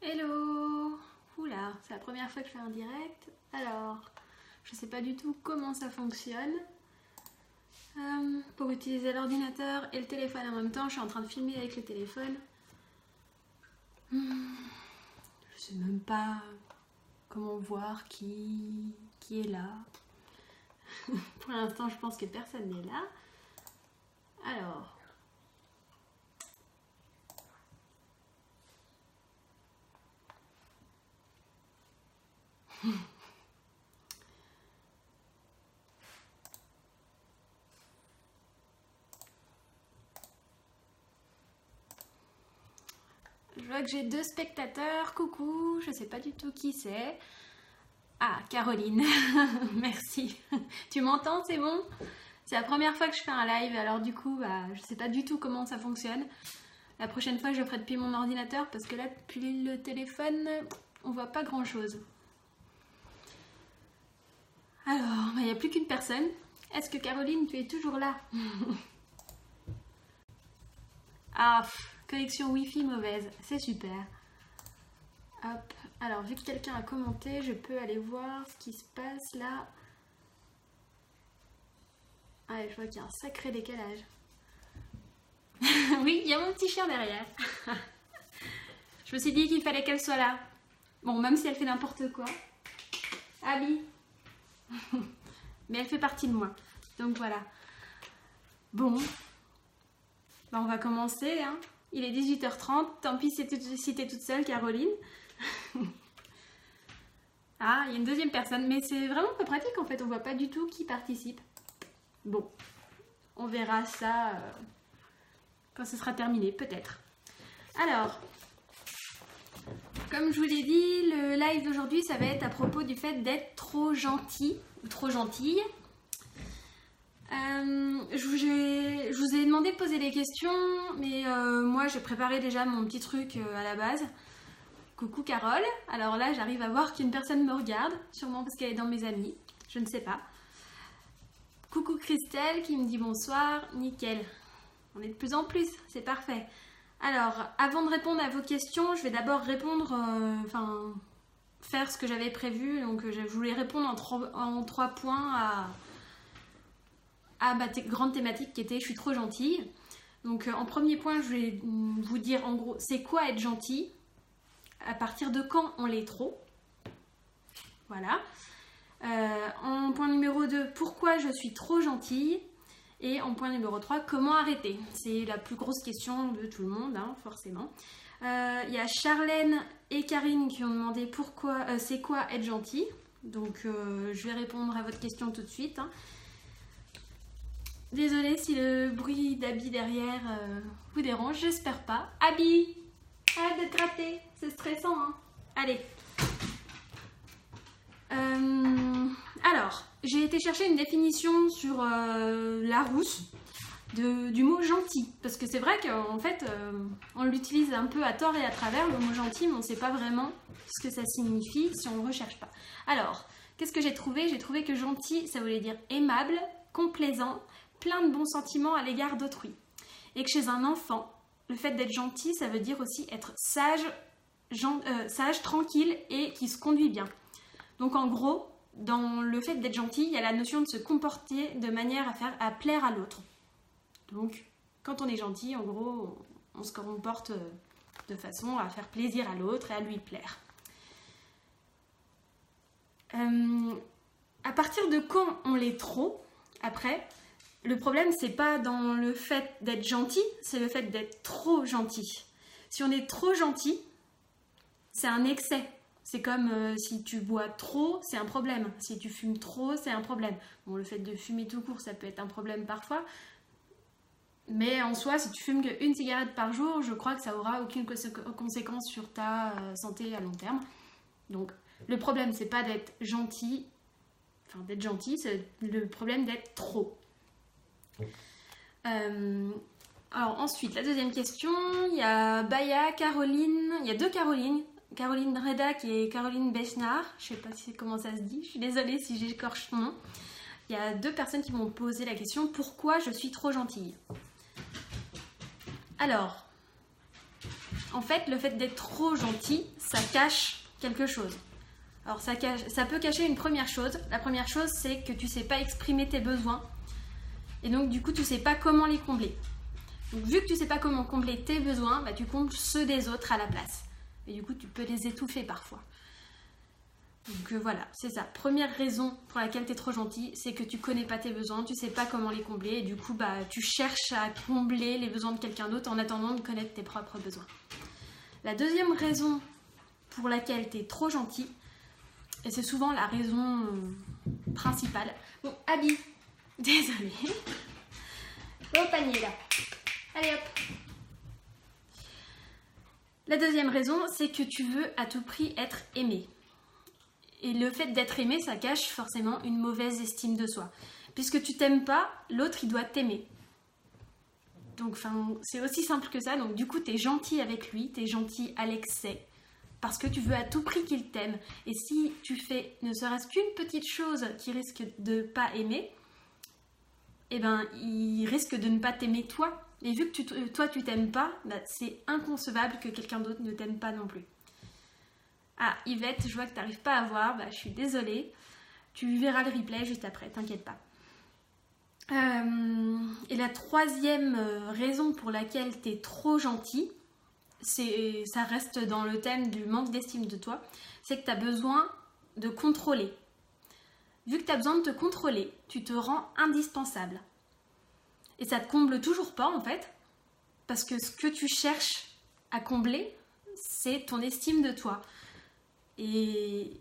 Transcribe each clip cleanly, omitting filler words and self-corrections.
Hello! Oula, c'est la première fois que je fais un direct. Alors, je sais pas du tout comment ça fonctionne. Pour utiliser l'ordinateur et le téléphone en même temps, je suis en train de filmer avec le téléphone. Je sais même pas comment voir qui est là. Pour l'instant, je pense que personne n'est là. Alors... Je vois que j'ai 2 spectateurs. Coucou, je sais pas du tout qui c'est. Ah, Caroline, merci. Tu m'entends, c'est bon? C'est la première fois que je fais un live, alors du coup, je sais pas du tout comment ça fonctionne. La prochaine fois, je le ferai depuis mon ordinateur parce que là, depuis le téléphone, on voit pas grand chose. Alors, il n'y a plus qu'une personne. Est-ce que Caroline, tu es toujours là? Ah, connexion Wi-Fi mauvaise, c'est super. Hop, alors vu que quelqu'un a commenté, je peux aller voir ce qui se passe là. Ah, je vois qu'il y a un sacré décalage. Oui, il y a mon petit chien derrière. Je me suis dit qu'il fallait qu'elle soit là. Bon, même si elle fait n'importe quoi. Abby. Mais elle fait partie de moi. Donc voilà. Bon. On va commencer. Hein. Il est 18h30. Tant pis si t'es toute seule, Caroline. Ah, il y a une deuxième personne. Mais c'est vraiment pas pratique en fait. On voit pas du tout qui participe. Bon. On verra ça quand ce sera terminé, peut-être. Alors, comme je vous l'ai dit, le live d'aujourd'hui, ça va être à propos du fait d'être trop gentil ou trop gentille. Je vous ai demandé de poser des questions, mais moi j'ai préparé déjà mon petit truc à la base. Coucou Carole, alors là j'arrive à voir qu'une personne me regarde, sûrement parce qu'elle est dans mes amis, je ne sais pas. Coucou Christelle qui me dit bonsoir, nickel. On est de plus en plus, c'est parfait. Alors, avant de répondre à vos questions, je vais d'abord répondre, faire ce que j'avais prévu. Donc, je voulais répondre en 3 points à ma grande thématique qui était « Je suis trop gentille ». Donc, en premier point, je vais vous dire en gros, c'est quoi être gentil? À partir de quand on l'est trop? Voilà. En point numéro 2, pourquoi je suis trop gentille? Et en point numéro 3, comment arrêter? C'est la plus grosse question de tout le monde, hein, forcément. Il y a Charlène et Karine qui ont demandé pourquoi c'est quoi être gentil. Donc je vais répondre à votre question tout de suite. Hein. Désolée si le bruit d'Abby derrière vous dérange, j'espère pas. Abby, arrête de te rater, c'est stressant. Hein. Allez. Alors, j'ai été chercher une définition sur Larousse du mot gentil. Parce que c'est vrai qu'en fait, on l'utilise un peu à tort et à travers, le mot gentil, mais on ne sait pas vraiment ce que ça signifie si on ne le recherche pas. Alors, qu'est-ce que j'ai trouvé? J'ai trouvé que gentil, ça voulait dire aimable, complaisant, plein de bons sentiments à l'égard d'autrui. Et que chez un enfant, le fait d'être gentil, ça veut dire aussi être sage, tranquille et qui se conduit bien. Donc en gros, dans le fait d'être gentil, il y a la notion de se comporter de manière à plaire à l'autre. Donc, quand on est gentil, en gros, on se comporte de façon à faire plaisir à l'autre et à lui plaire. À partir de quand on l'est trop, après, le problème, c'est pas dans le fait d'être gentil, c'est le fait d'être trop gentil. Si on est trop gentil, c'est un excès. C'est comme si tu bois trop, c'est un problème. Si tu fumes trop, c'est un problème. Bon, le fait de fumer tout court, ça peut être un problème parfois. Mais en soi, si tu fumes qu'une cigarette par jour, je crois que ça aura aucune conséquence sur ta santé à long terme. Donc, le problème, c'est pas d'être gentil. Enfin, d'être gentil, c'est le problème d'être trop. Alors, ensuite, la deuxième question. Il y a Baya, Caroline. Il y a 2 Carolines. Caroline Redac et Caroline Bechnard, je sais pas comment ça se dit, je suis désolée si j'écorche son nom. Il y a 2 personnes qui m'ont posé la question, pourquoi je suis trop gentille? Alors, en fait, le fait d'être trop gentil, ça cache quelque chose. Alors ça peut cacher une première chose. La première chose, c'est que tu sais pas exprimer tes besoins. Et donc du coup, tu sais pas comment les combler. Donc vu que tu sais pas comment combler tes besoins, bah, tu combles ceux des autres à la place. Et du coup, tu peux les étouffer parfois. Donc voilà, c'est ça. Première raison pour laquelle tu es trop gentil, c'est que tu connais pas tes besoins, tu sais pas comment les combler. Et du coup, bah, tu cherches à combler les besoins de quelqu'un d'autre en attendant de connaître tes propres besoins. La deuxième raison pour laquelle tu es trop gentil, et c'est souvent la raison principale. Bon, Abby, désolée. Au panier là. Allez hop. La deuxième raison, c'est que tu veux à tout prix être aimé. Et le fait d'être aimé, ça cache forcément une mauvaise estime de soi. Puisque tu t'aimes pas, l'autre il doit t'aimer. Donc c'est aussi simple que ça. Donc du coup, tu es gentil avec lui, tu es gentil à l'excès. Parce que tu veux à tout prix qu'il t'aime. Et si tu fais ne serait-ce qu'une petite chose qui risque de pas aimer, eh ben, il risque de ne pas t'aimer toi. Et vu que toi tu t'aimes pas, bah, c'est inconcevable que quelqu'un d'autre ne t'aime pas non plus. Ah, Yvette, je vois que tu n'arrives pas à voir, bah, je suis désolée. Tu verras le replay juste après, t'inquiète pas. Et la troisième raison pour laquelle tu es trop gentil, ça reste dans le thème du manque d'estime de toi, c'est que tu as besoin de contrôler. Vu que tu as besoin de te contrôler, tu te rends indispensable. Et ça te comble toujours pas en fait, parce que ce que tu cherches à combler, c'est ton estime de toi. Et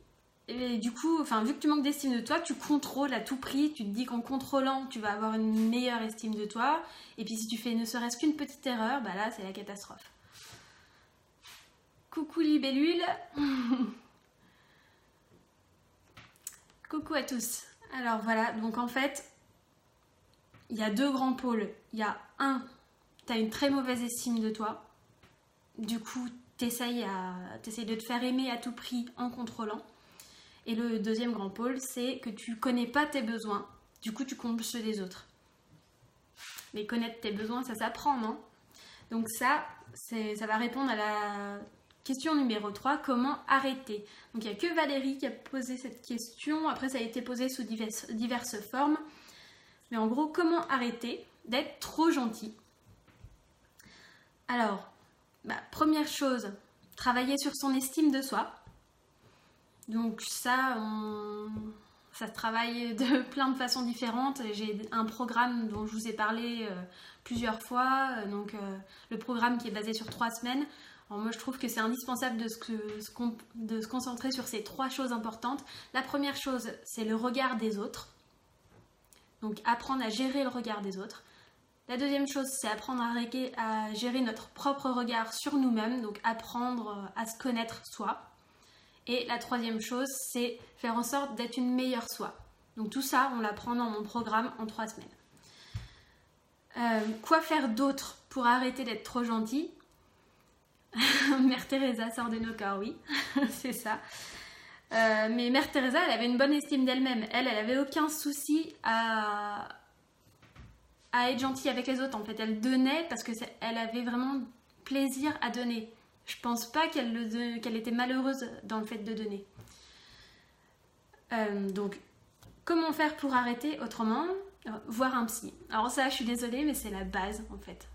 du coup, vu que tu manques d'estime de toi, tu contrôles à tout prix, tu te dis qu'en contrôlant, tu vas avoir une meilleure estime de toi, et puis si tu fais ne serait-ce qu'une petite erreur, bah là, c'est la catastrophe. Coucou Libellule. Coucou à tous. Alors voilà, donc en fait, il y a deux grands pôles. Il y a un, tu as une très mauvaise estime de toi. Du coup, t'essayes de te faire aimer à tout prix en contrôlant. Et le deuxième grand pôle, c'est que tu connais pas tes besoins. Du coup, tu combles ceux des autres. Mais connaître tes besoins, ça s'apprend, non? Donc ça va répondre à la question numéro 3, comment arrêter? Donc il n'y a que Valérie qui a posé cette question. Après, ça a été posé sous diverses formes. Mais en gros, comment arrêter d'être trop gentil? Alors, première chose, travailler sur son estime de soi. Donc ça se travaille de plein de façons différentes. J'ai un programme dont je vous ai parlé plusieurs fois, le programme qui est basé sur 3 semaines. Alors moi je trouve que c'est indispensable de se concentrer sur ces 3 choses importantes. La première chose, c'est le regard des autres. Donc apprendre à gérer le regard des autres. La deuxième chose, c'est apprendre à gérer notre propre regard sur nous-mêmes, donc apprendre à se connaître soi. Et la troisième chose, c'est faire en sorte d'être une meilleure soi. Donc tout ça, on l'apprend dans mon programme en 3 semaines. Quoi faire d'autre pour arrêter d'être trop gentil? Mère Teresa sort de nos corps, oui, c'est ça. Mais Mère Teresa, elle avait une bonne estime d'elle-même. Elle avait aucun souci à être gentille avec les autres. En fait, elle donnait parce qu'elle avait vraiment plaisir à donner. Je pense pas qu'elle était malheureuse dans le fait de donner. Donc, comment faire pour arrêter autrement? Voir un psy. Alors ça, je suis désolée, mais c'est la base en fait.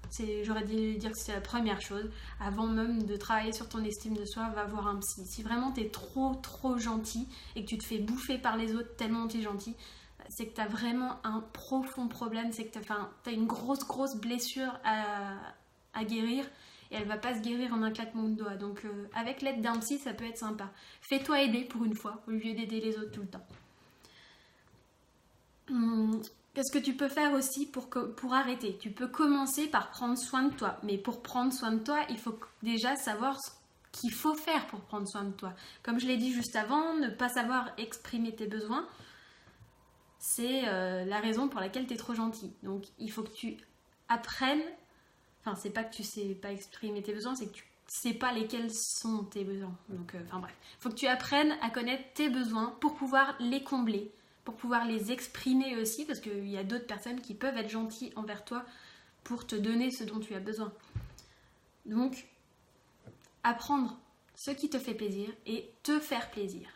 J'aurais dû dire que c'est la première chose. Avant même de travailler sur ton estime de soi, va voir un psy. Si vraiment t'es trop gentil et que tu te fais bouffer par les autres tellement t'es gentil, c'est que t'as vraiment un profond problème. C'est que t'as une grosse blessure à guérir. Et elle va pas se guérir en un claquement de doigts. Donc avec l'aide d'un psy, ça peut être sympa. Fais-toi aider pour une fois, au lieu d'aider les autres tout le temps. Qu'est-ce que tu peux faire aussi pour arrêter? Tu peux commencer par prendre soin de toi. Mais pour prendre soin de toi, il faut déjà savoir ce qu'il faut faire pour prendre soin de toi. Comme je l'ai dit juste avant, ne pas savoir exprimer tes besoins, c'est la raison pour laquelle tu es trop gentil. Donc il faut que tu apprennes. Enfin, c'est pas que tu sais pas exprimer tes besoins, c'est que tu sais pas lesquels sont tes besoins. Donc, bref. Il faut que tu apprennes à connaître tes besoins pour pouvoir les combler, pour pouvoir les exprimer aussi, parce qu'il y a d'autres personnes qui peuvent être gentilles envers toi pour te donner ce dont tu as besoin. Donc, apprendre ce qui te fait plaisir et te faire plaisir.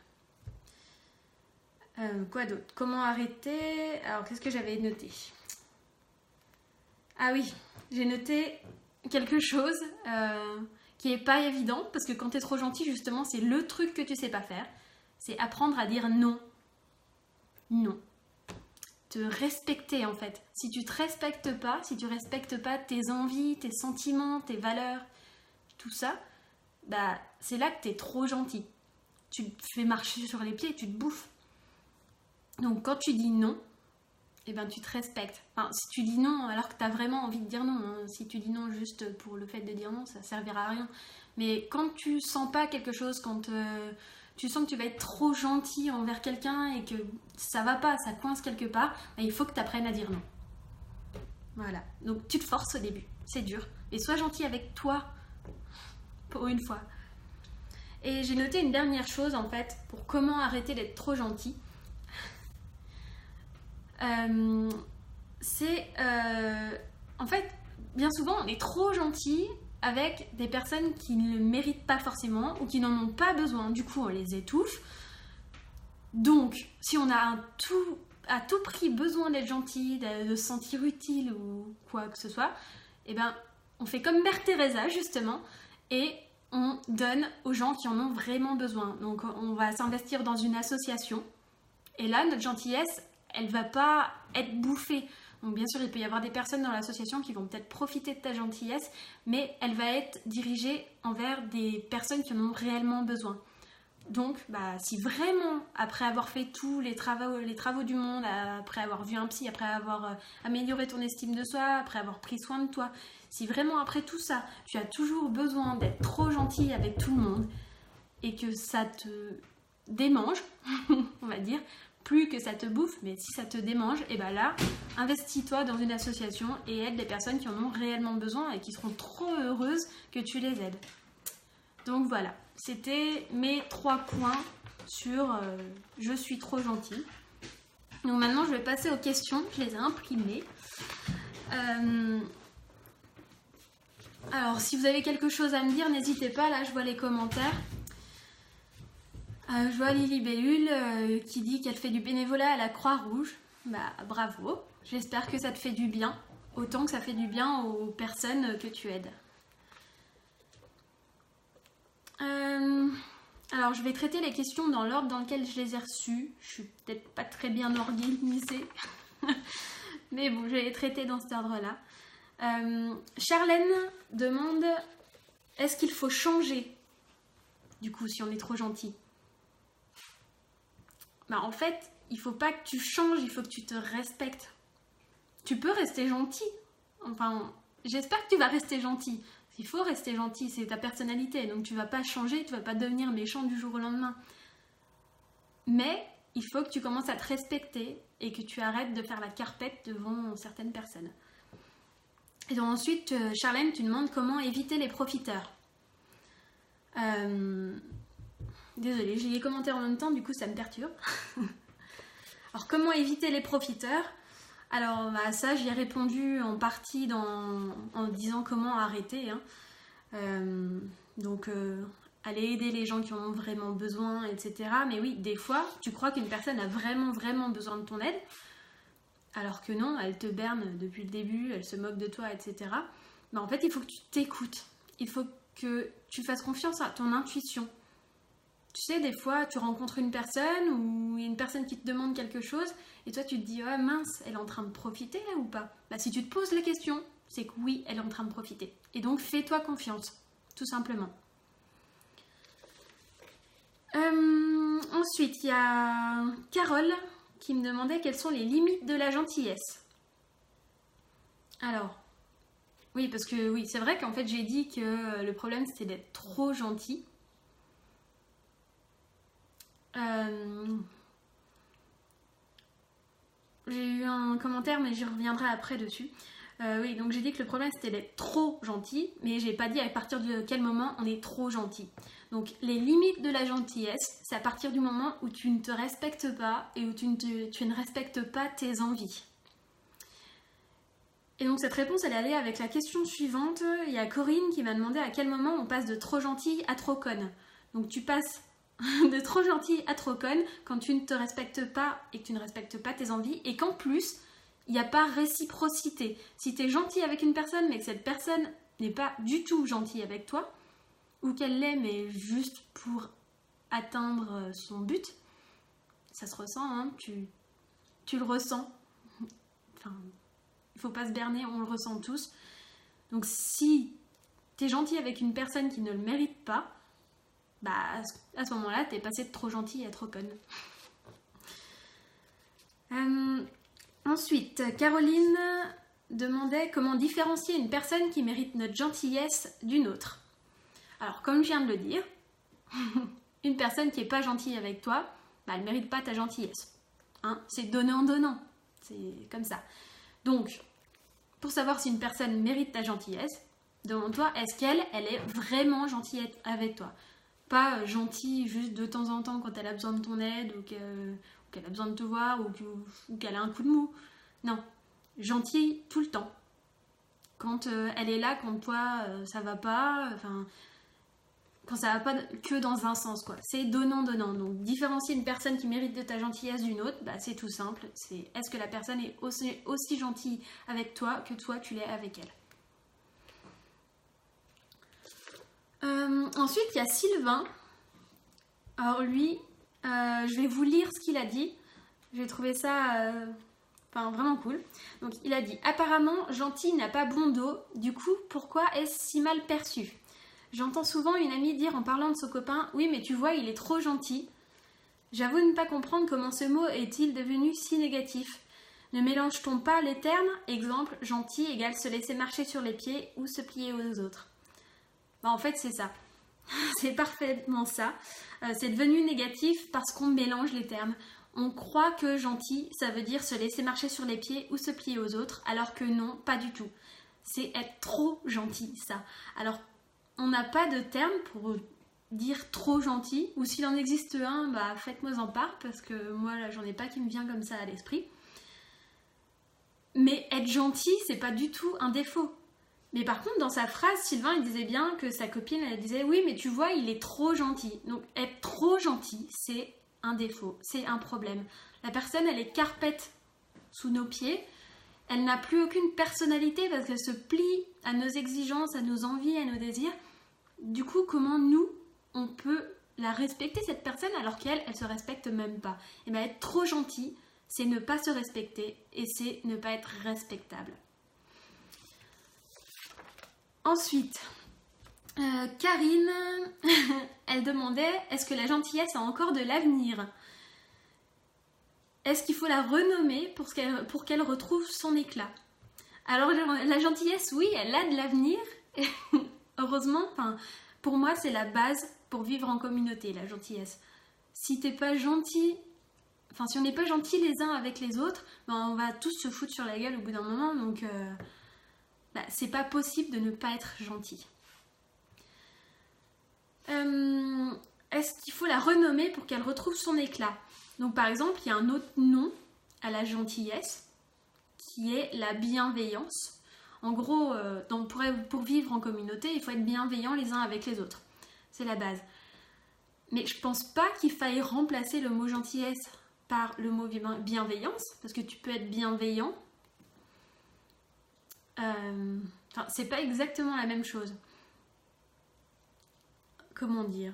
Quoi d'autre? Comment arrêter? Alors, qu'est-ce que j'avais noté? Ah oui, j'ai noté quelque chose qui est pas évident, parce que quand t'es trop gentil, justement, c'est le truc que tu sais pas faire. C'est apprendre à dire non. Non. Te respecter, en fait. Si tu te respectes pas, si tu respectes pas tes envies, tes sentiments, tes valeurs, tout ça, bah, c'est là que t'es trop gentil. Tu te fais marcher sur les pieds, tu te bouffes. Donc quand tu dis non, eh ben, tu te respectes. Enfin, si tu dis non alors que tu as vraiment envie de dire non, hein. Si tu dis non juste pour le fait de dire non, ça servira à rien. Mais quand tu sens pas quelque chose, quand tu sens que tu vas être trop gentil envers quelqu'un et que ça va pas, ça coince quelque part, ben, il faut que tu apprennes à dire non. Voilà. Donc tu te forces au début, c'est dur. Et sois gentil avec toi, pour une fois. Et j'ai noté une dernière chose en fait, pour comment arrêter d'être trop gentil. En fait, bien souvent on est trop gentil avec des personnes qui ne le méritent pas forcément ou qui n'en ont pas besoin, du coup on les étouffe. Donc si on a à tout prix besoin d'être gentil, de se sentir utile ou quoi que ce soit, eh ben on fait comme Mère Teresa justement et on donne aux gens qui en ont vraiment besoin. Donc on va s'investir dans une association et là notre gentillesse elle va pas être bouffée. Donc bien sûr, il peut y avoir des personnes dans l'association qui vont peut-être profiter de ta gentillesse, mais elle va être dirigée envers des personnes qui en ont réellement besoin. Donc, si vraiment, après avoir fait tous les travaux du monde, après avoir vu un psy, après avoir amélioré ton estime de soi, après avoir pris soin de toi, si vraiment après tout ça, tu as toujours besoin d'être trop gentil avec tout le monde et que ça te démange, on va dire, plus que ça te bouffe, mais si ça te démange, et ben là, investis-toi dans une association et aide les personnes qui en ont réellement besoin et qui seront trop heureuses que tu les aides. Donc voilà, c'était mes 3 points sur je suis trop gentil. Donc maintenant, je vais passer aux questions, je les ai imprimées. Alors, si vous avez quelque chose à me dire, n'hésitez pas, là je vois les commentaires. Je vois Lily Bellule qui dit qu'elle fait du bénévolat à la Croix-Rouge. Bravo. J'espère que ça te fait du bien, autant que ça fait du bien aux personnes que tu aides. Alors, je vais traiter les questions dans l'ordre dans lequel je les ai reçues. Je suis peut-être pas très bien organisée. Mais bon, je vais les traiter dans cet ordre-là. Charlène demande, est-ce qu'il faut changer, du coup, si on est trop gentil? En fait, il faut pas que tu changes, il faut que tu te respectes. Tu peux rester gentil. Enfin, j'espère que tu vas rester gentil. Il faut rester gentil, c'est ta personnalité. Donc tu vas pas changer, tu vas pas devenir méchant du jour au lendemain. Mais il faut que tu commences à te respecter et que tu arrêtes de faire la carpette devant certaines personnes. Et donc ensuite, Charlène, tu demandes comment éviter les profiteurs. Désolée, j'ai les commentaires en même temps, du coup ça me perturbe. Alors comment éviter les profiteurs? Alors ça j'y ai répondu en partie en disant comment arrêter. Aller aider les gens qui en ont vraiment besoin, etc. Mais oui, des fois, tu crois qu'une personne a vraiment, vraiment besoin de ton aide, alors que non, elle te berne depuis le début, elle se moque de toi, etc. Mais en fait, il faut que tu t'écoutes. Il faut que tu fasses confiance à ton intuition. Tu sais, des fois, tu rencontres une personne ou une personne qui te demande quelque chose et toi, tu te dis « Oh mince, elle est en train de profiter là ou pas ?» Si tu te poses la question, c'est que oui, elle est en train de profiter. Et donc, fais-toi confiance, tout simplement. Ensuite, il y a Carole qui me demandait quelles sont les limites de la gentillesse. Alors, oui, parce que oui, c'est vrai qu'en fait, j'ai dit que le problème, c'était d'être trop gentil. J'ai eu un commentaire, mais j'y reviendrai après dessus. Oui, donc j'ai dit que le problème c'était d'être trop gentil, mais j'ai pas dit à partir de quel moment on est trop gentil. Donc les limites de la gentillesse, c'est à partir du moment où tu ne te respectes pas et où tu ne respectes pas tes envies. Et donc cette réponse, elle est allée avec la question suivante. Il y a Corinne qui m'a demandé à quel moment on passe de trop gentille à trop conne. Donc tu passes de trop gentille à trop conne quand tu ne te respectes pas et que tu ne respectes pas tes envies et qu'en plus, il n'y a pas réciprocité. Si tu es gentil avec une personne mais que cette personne n'est pas du tout gentille avec toi, ou qu'elle l'est mais juste pour atteindre son but, ça se ressent, hein, tu le ressens. Enfin, il faut pas se berner, on le ressent tous. Donc si tu es gentil avec une personne qui ne le mérite pas, bah à ce moment-là, tu es passé de trop gentil à trop conne. Ensuite, Caroline demandait comment différencier une personne qui mérite notre gentillesse d'une autre. Alors, comme je viens de le dire, une personne qui n'est pas gentille avec toi, bah, elle ne mérite pas ta gentillesse. Hein, c'est donnant-donnant. C'est comme ça. Donc, pour savoir si une personne mérite ta gentillesse, demande-toi, est-ce qu'elle est vraiment gentille avec toi? Pas gentille juste de temps en temps quand elle a besoin de ton aide ou qu'elle a besoin de te voir ou qu'elle a un coup de mou. Non, gentille tout le temps. Quand elle est là, quand toi ça va pas, enfin, quand ça va pas que dans un sens, quoi. C'est donnant-donnant. Donc différencier une personne qui mérite de ta gentillesse d'une autre, bah, c'est tout simple. C'est est-ce que la personne est aussi gentille avec toi que toi tu l'es avec elle. Ensuite, il y a Sylvain. Alors lui, je vais vous lire ce qu'il a dit. J'ai trouvé ça vraiment cool. Donc il a dit « Apparemment, gentil n'a pas bon dos. Du coup, pourquoi est-ce si mal perçu ? J'entends souvent une amie dire en parlant de son copain « Oui, mais tu vois, il est trop gentil. » J'avoue ne pas comprendre comment ce mot est-il devenu si négatif. Ne mélange-t-on pas les termes ? Exemple, gentil égale se laisser marcher sur les pieds ou se plier aux autres. Bah, en fait, c'est ça. C'est parfaitement ça. C'est devenu négatif parce qu'on mélange les termes. On croit que gentil, ça veut dire se laisser marcher sur les pieds ou se plier aux autres, alors que non, pas du tout. C'est être trop gentil, ça. Alors, on n'a pas de terme pour dire trop gentil, ou s'il en existe un, bah faites-moi en part, parce que moi, là, j'en ai pas qui me vient comme ça à l'esprit. Mais être gentil, c'est pas du tout un défaut. Mais par contre, dans sa phrase, Sylvain, il disait bien que sa copine, elle disait « Oui, mais tu vois, il est trop gentil. » Donc, être trop gentil, c'est un défaut, c'est un problème. La personne, elle est carpette sous nos pieds. Elle n'a plus aucune personnalité parce qu'elle se plie à nos exigences, à nos envies, à nos désirs. Du coup, comment nous, on peut la respecter, cette personne, alors qu'elle, elle se respecte même pas? Et bien, être trop gentil, c'est ne pas se respecter et c'est ne pas être respectable. Ensuite, Karine, elle demandait « Est-ce que la gentillesse a encore de l'avenir ? Est-ce qu'il faut la renommer pour qu'elle retrouve son éclat ?» Alors la gentillesse, oui, elle a de l'avenir. Heureusement, pour moi, c'est la base pour vivre en communauté, la gentillesse. Si t'es pas gentil, si on n'est pas gentils les uns avec les autres, on va tous se foutre sur la gueule au bout d'un moment, donc c'est pas possible de ne pas être gentil. Est-ce qu'il faut la renommer pour qu'elle retrouve son éclat? Donc par exemple, il y a un autre nom à la gentillesse qui est la bienveillance. En gros, pour vivre en communauté, il faut être bienveillant les uns avec les autres. C'est la base. Mais je pense pas qu'il faille remplacer le mot gentillesse par le mot bienveillance, parce que tu peux être bienveillant. C'est pas exactement la même chose. Comment dire ?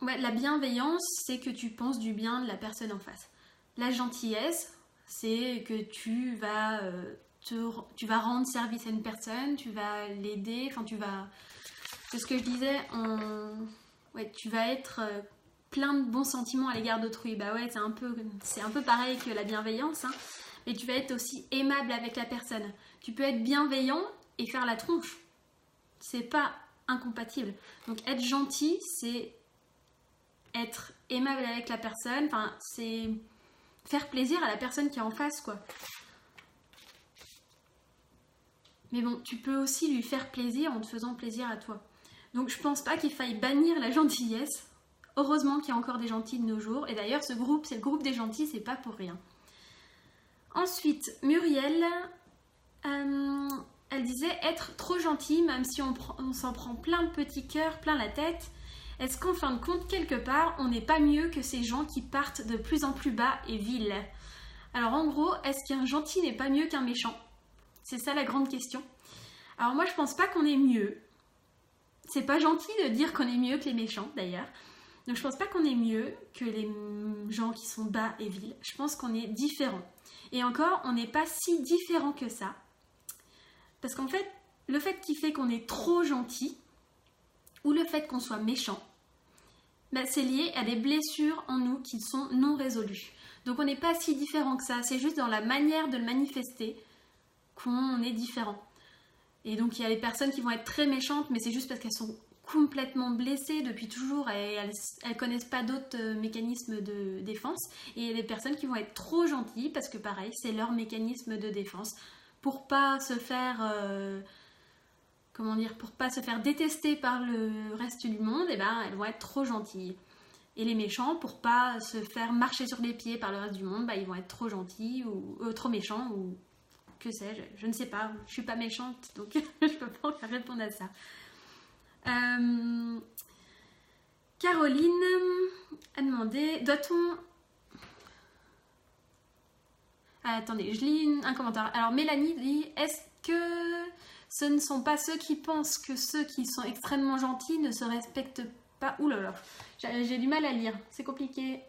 La bienveillance, c'est que tu penses du bien de la personne en face. La gentillesse, c'est que tu vas rendre service à une personne, tu vas l'aider, c'est ce que je disais, tu vas être plein de bons sentiments à l'égard d'autrui. Bah ouais, c'est un peu pareil que la bienveillance, hein. Mais tu vas être aussi aimable avec la personne. Tu peux être bienveillant et faire la tronche. C'est pas incompatible. Donc être gentil, c'est être aimable avec la personne, c'est faire plaisir à la personne qui est en face, quoi. Mais bon, tu peux aussi lui faire plaisir en te faisant plaisir à toi. Donc je pense pas qu'il faille bannir la gentillesse. Heureusement qu'il y a encore des gentils de nos jours. Et d'ailleurs, ce groupe, c'est le groupe des gentils, c'est pas pour rien. Ensuite, Muriel, elle disait être trop gentil, même si on s'en prend plein le petit cœur, plein la tête. Est-ce qu'en fin de compte, quelque part, on n'est pas mieux que ces gens qui partent de plus en plus bas et vils? Alors en gros, est-ce qu'un gentil n'est pas mieux qu'un méchant? C'est ça la grande question. Alors moi, je pense pas qu'on est mieux. C'est pas gentil de dire qu'on est mieux que les méchants, d'ailleurs. Donc je pense pas qu'on est mieux que les gens qui sont bas et vils. Je pense qu'on est différents. Et encore, on n'est pas si différents que ça. Parce qu'en fait, le fait qui fait qu'on est trop gentil, ou le fait qu'on soit méchant, ben c'est lié à des blessures en nous qui sont non résolues. Donc on n'est pas si différent que ça. C'est juste dans la manière de le manifester qu'on est différent. Et donc il y a les personnes qui vont être très méchantes, mais c'est juste parce qu'elles sont complètement blessées depuis toujours et elles connaissent pas d'autres mécanismes de défense. Et il y a des personnes qui vont être trop gentilles parce que pareil, c'est leur mécanisme de défense pour pas se faire pour pas se faire détester par le reste du monde. Et ben elles vont être trop gentilles. Et les méchants, pour pas se faire marcher sur les pieds par le reste du monde, ils vont être trop gentils ou trop méchants ou que sais-je, je ne sais pas, je suis pas méchante donc je peux pas répondre à ça. Caroline a demandé, doit-on... attendez, je lis un commentaire. Alors Mélanie dit, est-ce que ce ne sont pas ceux qui pensent que ceux qui sont extrêmement gentils ne se respectent pas? Ouh là là, j'ai du mal à lire, c'est compliqué.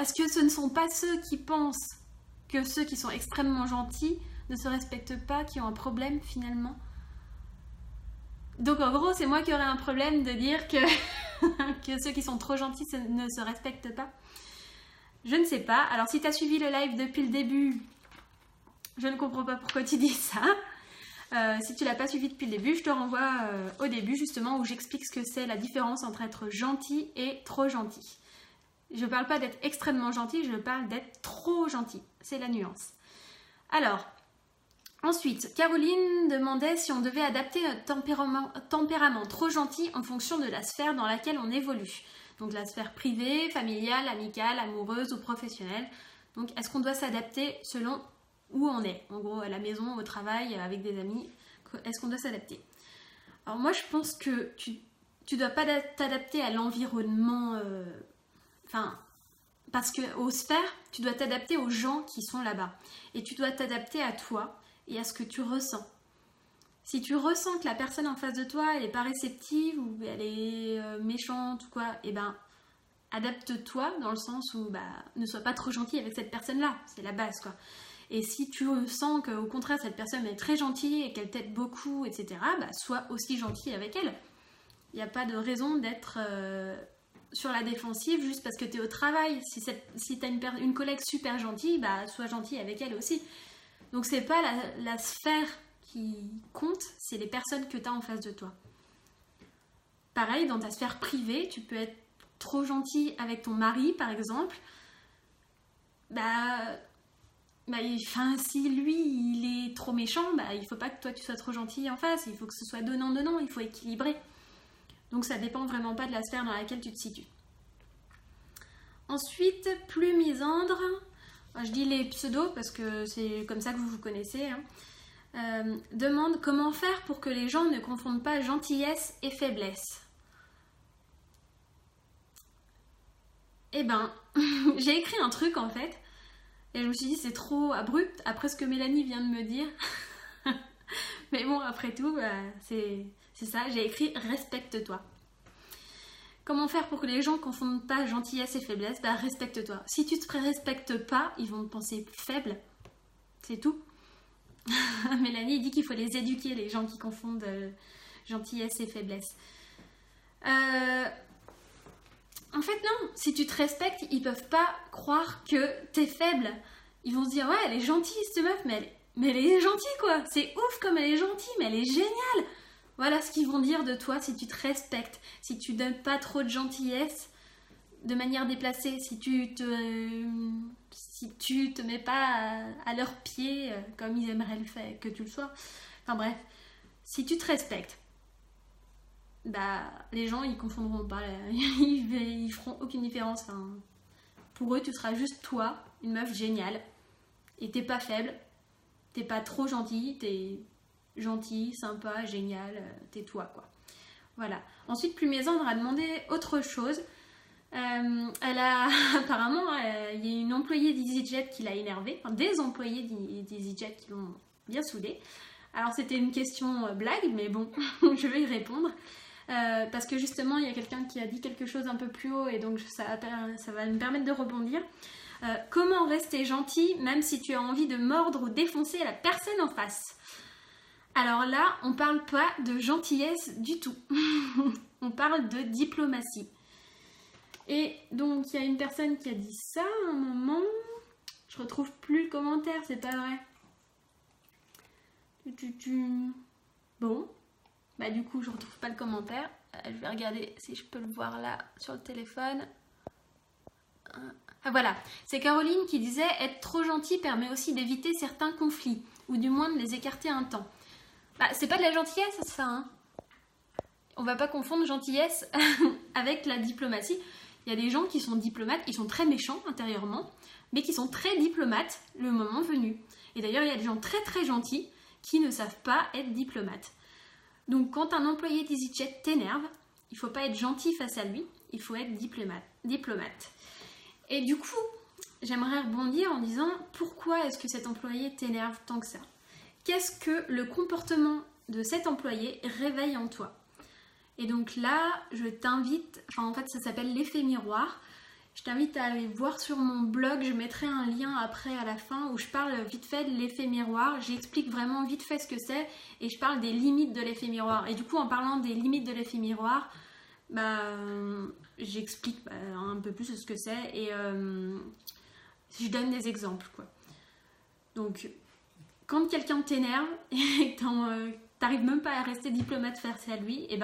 Est-ce que ce ne sont pas ceux qui pensent que ceux qui sont extrêmement gentils ne se respectent pas, qui ont un problème finalement? Donc en gros, c'est moi qui aurais un problème de dire que, que ceux qui sont trop gentils ne se respectent pas. Je ne sais pas. Alors si tu as suivi le live depuis le début, je ne comprends pas pourquoi tu dis ça. Si tu l'as pas suivi depuis le début, je te renvoie au début justement où j'explique ce que c'est la différence entre être gentil et trop gentil. Je ne parle pas d'être extrêmement gentil, je parle d'être trop gentil. C'est la nuance. Alors, ensuite, Caroline demandait si on devait adapter notre tempérament trop gentil en fonction de la sphère dans laquelle on évolue. Donc la sphère privée, familiale, amicale, amoureuse ou professionnelle. Donc est-ce qu'on doit s'adapter selon où on est? En gros, à la maison, au travail, avec des amis. Est-ce qu'on doit s'adapter? Alors moi, je pense que tu ne dois pas t'adapter à l'environnement... parce qu'aux sphères, tu dois t'adapter aux gens qui sont là-bas. Et tu dois t'adapter à toi et à ce que tu ressens. Si tu ressens que la personne en face de toi, elle n'est pas réceptive ou elle est méchante ou quoi, eh ben, adapte-toi dans le sens où ne sois pas trop gentil avec cette personne-là. C'est la base, quoi. Et si tu sens qu'au contraire, cette personne est très gentille et qu'elle t'aide beaucoup, etc., sois aussi gentil avec elle. Il n'y a pas de raison d'être... sur la défensive juste parce que tu es au travail. Si tu as une collègue super gentille, sois gentil avec elle aussi. Donc c'est pas la sphère qui compte, c'est les personnes que tu as en face de toi. Pareil, dans ta sphère privée, tu peux être trop gentil avec ton mari par exemple. Si lui il est trop méchant, il faut pas que toi tu sois trop gentil en face, il faut que ce soit donnant-donnant, il faut équilibrer. Donc ça dépend vraiment pas de la sphère dans laquelle tu te situes. Ensuite, plus misandre, je dis les pseudos parce que c'est comme ça que vous vous connaissez, demande comment faire pour que les gens ne confondent pas gentillesse et faiblesse. Eh ben, j'ai écrit un truc en fait, et je me suis dit c'est trop abrupt après ce que Mélanie vient de me dire. Mais bon, après tout, c'est ça, j'ai écrit respecte-toi. Comment faire pour que les gens ne confondent pas gentillesse et faiblesse? Respecte-toi. Si tu te respectes pas, ils vont te penser faible. C'est tout. Mélanie dit qu'il faut les éduquer, les gens qui confondent gentillesse et faiblesse. En fait, non. Si tu te respectes, ils peuvent pas croire que t'es faible. Ils vont se dire, ouais, elle est gentille, cette meuf, mais elle est gentille, quoi. C'est ouf comme elle est gentille, mais elle est géniale. Voilà ce qu'ils vont dire de toi si tu te respectes, si tu donnes pas trop de gentillesse de manière déplacée, si tu te mets pas à leurs pieds comme ils aimeraient le faire, que tu le sois. Enfin bref, si tu te respectes, bah, les gens ils confondront pas, ils feront aucune différence. Enfin, pour eux, tu seras juste toi, une meuf géniale. Et t'es pas faible, t'es pas trop gentille, t'es gentil, sympa, génial, t'es toi quoi. Voilà. Ensuite, Plumésandre a demandé autre chose. Elle a apparemment, il y a une employée d'EasyJet qui l'a énervée, enfin, des employés d'EasyJet qui l'ont bien saoulée. Alors c'était une question blague, mais bon, je vais y répondre. Parce que justement, il y a quelqu'un qui a dit quelque chose un peu plus haut et donc ça va me permettre de rebondir. Comment rester gentil même si tu as envie de mordre ou défoncer la personne en face? Alors là, on parle pas de gentillesse du tout. On parle de diplomatie. Et donc, il y a une personne qui a dit ça à un moment. Je retrouve plus le commentaire, c'est pas vrai. Bon. Bah du coup, je retrouve pas le commentaire. Je vais regarder si je peux le voir là sur le téléphone. Ah voilà, c'est Caroline qui disait « Être trop gentil permet aussi d'éviter certains conflits, ou du moins de les écarter un temps. » Bah, c'est pas de la gentillesse, ça, hein. On va pas confondre gentillesse avec la diplomatie. Il y a des gens qui sont diplomates, ils sont très méchants intérieurement, mais qui sont très diplomates le moment venu. Et d'ailleurs, il y a des gens très très gentils qui ne savent pas être diplomates. Donc quand un employé d'EasyJet t'énerve, il faut pas être gentil face à lui, il faut être diplomate. Et du coup, j'aimerais rebondir en disant pourquoi est-ce que cet employé t'énerve tant que ça? Qu'est-ce que le comportement de cet employé réveille en toi? Et donc là, je t'invite, enfin en fait ça s'appelle l'effet miroir. Je t'invite à aller voir sur mon blog, je mettrai un lien après à la fin où je parle vite fait de l'effet miroir. J'explique vraiment vite fait ce que c'est et je parle des limites de l'effet miroir. Et du coup, en parlant des limites de l'effet miroir, j'explique un peu plus ce que c'est et je donne des exemples, quoi. Donc, quand quelqu'un t'énerve et que t'arrives même pas à rester diplomate face à lui, et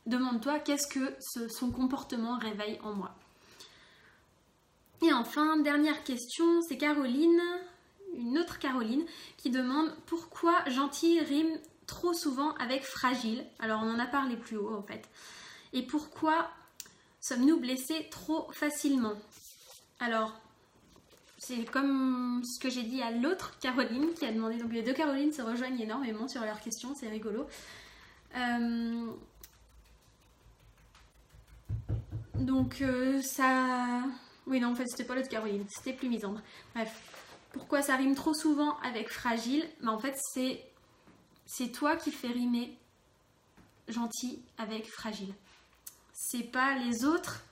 demande-toi qu'est-ce que son comportement réveille en moi. Et enfin, dernière question, c'est Caroline, une autre Caroline, qui demande pourquoi gentil rime trop souvent avec fragile. Alors on en a parlé plus haut en fait. Et pourquoi sommes-nous blessés trop facilement? Alors, c'est comme ce que j'ai dit à l'autre Caroline qui a demandé, donc les deux Carolines se rejoignent énormément sur leurs questions, c'est rigolo. Ça... Oui, non, en fait, c'était pas l'autre Caroline, c'était Plumésandre. Bref, pourquoi ça rime trop souvent avec fragile? Mais en fait, c'est toi qui fais rimer gentil avec fragile. C'est pas les autres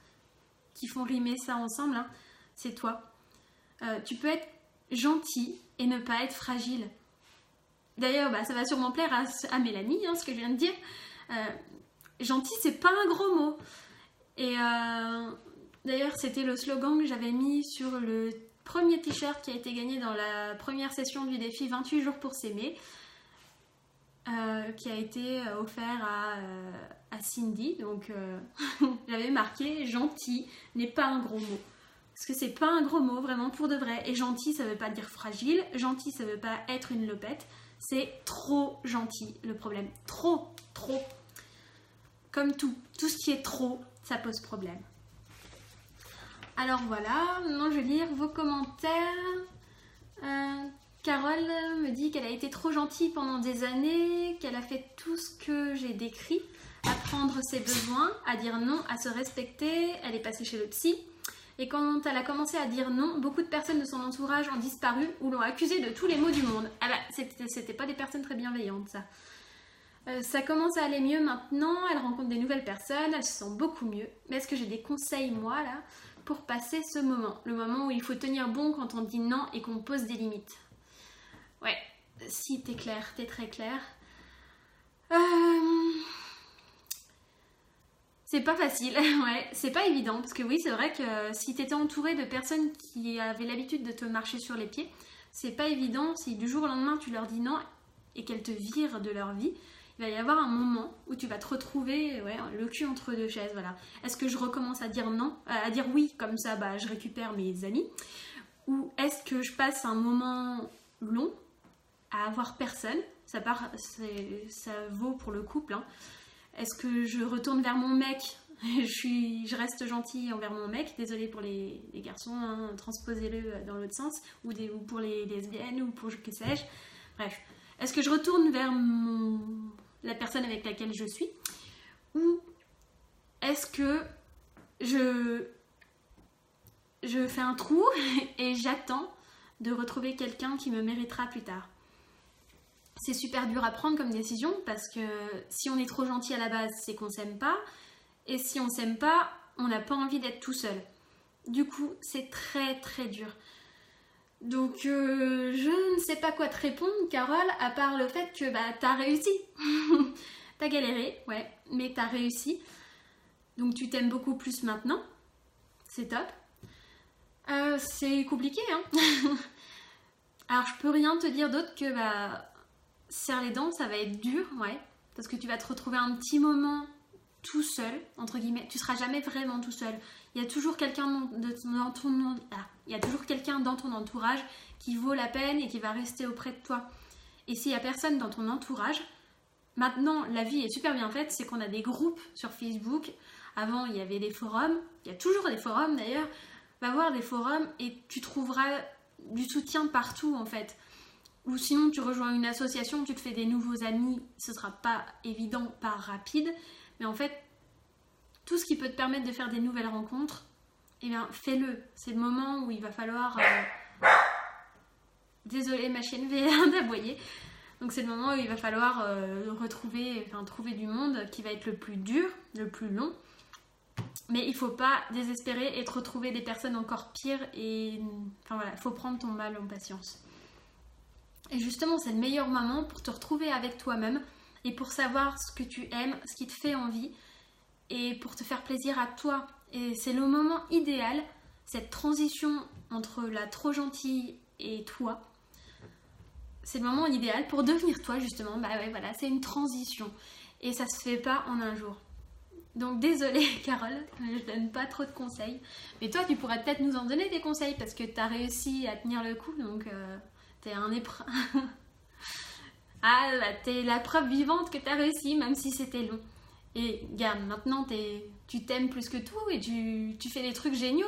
qui font rimer ça ensemble, hein. C'est toi. Tu peux être gentil et ne pas être fragile. D'ailleurs, ça va sûrement plaire à Mélanie, hein, ce que je viens de dire. Gentil, c'est pas un gros mot. Et d'ailleurs, c'était le slogan que j'avais mis sur le premier t-shirt qui a été gagné dans la première session du défi 28 jours pour s'aimer, qui a été offert à Cindy. Donc, j'avais marqué « Gentil n'est pas un gros mot ». Parce que c'est pas un gros mot, vraiment, pour de vrai. Et gentil, ça veut pas dire fragile. Gentil, ça veut pas être une lopette. C'est trop gentil, le problème. Trop. Comme tout. Tout ce qui est trop, ça pose problème. Alors voilà, maintenant je vais lire vos commentaires. Carole me dit qu'elle a été trop gentille pendant des années, qu'elle a fait tout ce que j'ai décrit, à prendre ses besoins, à dire non, à se respecter. Elle est passée chez le psy. Et quand elle a commencé à dire non, beaucoup de personnes de son entourage ont disparu ou l'ont accusée de tous les maux du monde. Ah c'était pas des personnes très bienveillantes, ça. Ça commence à aller mieux maintenant, elle rencontre des nouvelles personnes, elle se sent beaucoup mieux. Mais est-ce que j'ai des conseils, moi, là, pour passer ce moment? Le moment où il faut tenir bon quand on dit non et qu'on pose des limites. Ouais, si t'es clair, t'es très clair. C'est pas facile, ouais, c'est pas évident, parce que oui, c'est vrai que si t'étais entouré de personnes qui avaient l'habitude de te marcher sur les pieds, c'est pas évident si du jour au lendemain tu leur dis non et qu'elles te virent de leur vie, il va y avoir un moment où tu vas te retrouver le cul entre deux chaises, voilà. Est-ce que je recommence à dire non, à dire oui, comme ça je récupère mes amis, ou est-ce que je passe un moment long à avoir personne, ça vaut pour le couple, hein. Est-ce que je retourne vers mon mec? Je reste gentille envers mon mec, désolée pour les garçons, hein, transposez-le dans l'autre sens, ou pour les lesbiennes, ou pour que sais-je. Bref, est-ce que je retourne vers la personne avec laquelle je suis? Ou est-ce que je fais un trou et j'attends de retrouver quelqu'un qui me méritera plus tard? C'est super dur à prendre comme décision parce que si on est trop gentil à la base, c'est qu'on s'aime pas. Et si on s'aime pas, on n'a pas envie d'être tout seul. Du coup, c'est très très dur. Donc, je ne sais pas quoi te répondre, Carole, à part le fait que t'as réussi. T'as galéré, ouais, mais t'as réussi. Donc, tu t'aimes beaucoup plus maintenant. C'est top. C'est compliqué, hein. Alors, je peux rien te dire d'autre que, serre les dents, ça va être dur, ouais. Parce que tu vas te retrouver un petit moment tout seul, entre guillemets. Tu seras jamais vraiment tout seul. Il y a toujours quelqu'un dans ton entourage qui vaut la peine et qui va rester auprès de toi. Et s'il n'y a personne dans ton entourage, maintenant, la vie est super bien faite, c'est qu'on a des groupes sur Facebook. Avant, il y avait des forums. Il y a toujours des forums, d'ailleurs. Va voir des forums et tu trouveras du soutien partout, en fait. Ou sinon, tu rejoins une association, tu te fais des nouveaux amis. Ce ne sera pas évident, pas rapide. Mais en fait, tout ce qui peut te permettre de faire des nouvelles rencontres, eh bien, fais-le. C'est le moment où il va falloir... Désolée, ma chienne vient d'aboyer. Donc c'est le moment où il va falloir trouver du monde qui va être le plus dur, le plus long. Mais il ne faut pas désespérer et te retrouver des personnes encore pires. Et enfin voilà, il faut prendre ton mal en patience. Et justement, c'est le meilleur moment pour te retrouver avec toi-même et pour savoir ce que tu aimes, ce qui te fait envie et pour te faire plaisir à toi. Et c'est le moment idéal, cette transition entre la trop gentille et toi. C'est le moment idéal pour devenir toi, justement. Ouais, voilà, c'est une transition. Et ça se fait pas en un jour. Donc désolée, Carole, je donne pas trop de conseils. Mais toi, tu pourrais peut-être nous en donner des conseils parce que tu as réussi à tenir le coup. Donc t'es un épreuve. T'es la preuve vivante que tu as réussi, même si c'était long. Et regarde, maintenant tu t'aimes plus que tout et tu fais des trucs géniaux.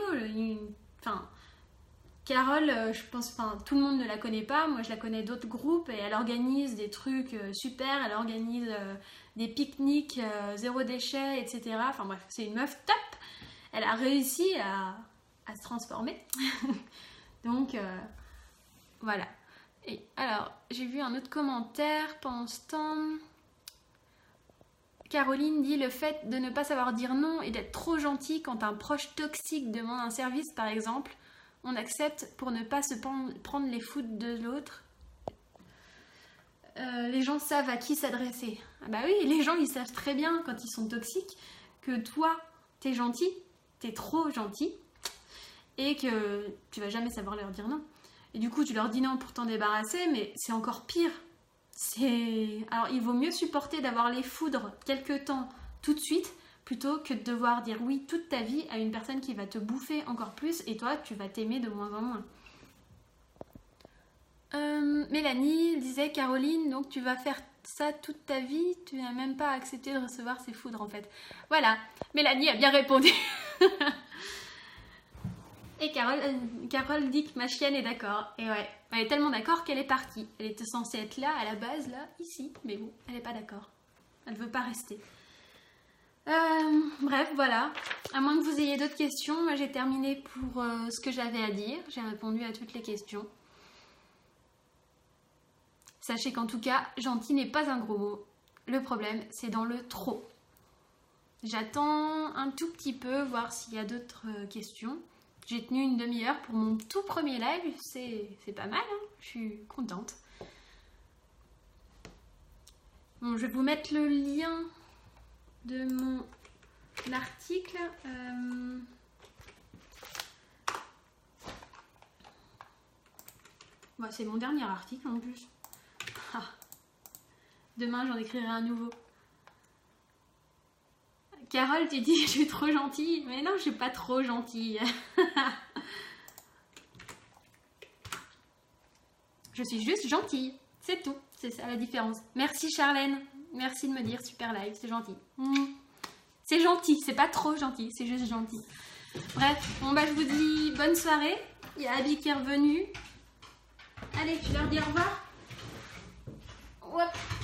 Carole, je pense, tout le monde ne la connaît pas. Moi, je la connais d'autres groupes et elle organise des trucs super. Elle organise des pique-niques, zéro déchet, etc. Enfin bref, c'est une meuf top. Elle a réussi à se transformer. Donc, voilà. Et alors, j'ai vu un autre commentaire pendant ce temps. Caroline dit le fait de ne pas savoir dire non et d'être trop gentil quand un proche toxique demande un service, par exemple, on accepte pour ne pas se prendre les foudres de l'autre. Les gens savent à qui s'adresser. Ah bah oui, les gens ils savent très bien quand ils sont toxiques que toi, t'es gentil, t'es trop gentil et que tu vas jamais savoir leur dire non. Et du coup, tu leur dis non pour t'en débarrasser, mais c'est encore pire. Alors, il vaut mieux supporter d'avoir les foudres quelque temps tout de suite plutôt que de devoir dire oui toute ta vie à une personne qui va te bouffer encore plus et toi, tu vas t'aimer de moins en moins. Mélanie disait Caroline, donc tu vas faire ça toute ta vie, tu n'as même pas accepté de recevoir ces foudres en fait. Voilà, Mélanie a bien répondu. Et Carole dit que ma chienne est d'accord. Et ouais, elle est tellement d'accord qu'elle est partie. Elle était censée être là, à la base, là, ici. Mais bon, elle n'est pas d'accord. Elle ne veut pas rester. Bref, voilà. À moins que vous ayez d'autres questions, moi j'ai terminé pour ce que j'avais à dire. J'ai répondu à toutes les questions. Sachez qu'en tout cas, gentil n'est pas un gros mot. Le problème, c'est dans le trop. J'attends un tout petit peu, voir s'il y a d'autres questions. J'ai tenu une demi-heure pour mon tout premier live, c'est pas mal, hein, je suis contente. Bon, je vais vous mettre le lien de mon article. Bon, c'est mon dernier article en plus. Demain, j'en écrirai un nouveau. Carole, tu dis je suis trop gentille. Mais non, je suis pas trop gentille. Je suis juste gentille. C'est tout. C'est ça la différence. Merci Charlène. Merci de me dire super live, c'est gentil. C'est gentil, c'est pas trop gentil, c'est juste gentil. Bref, bon bah je vous dis bonne soirée. Il y a Abby qui est revenue. Allez, tu leur dis au revoir. Hop.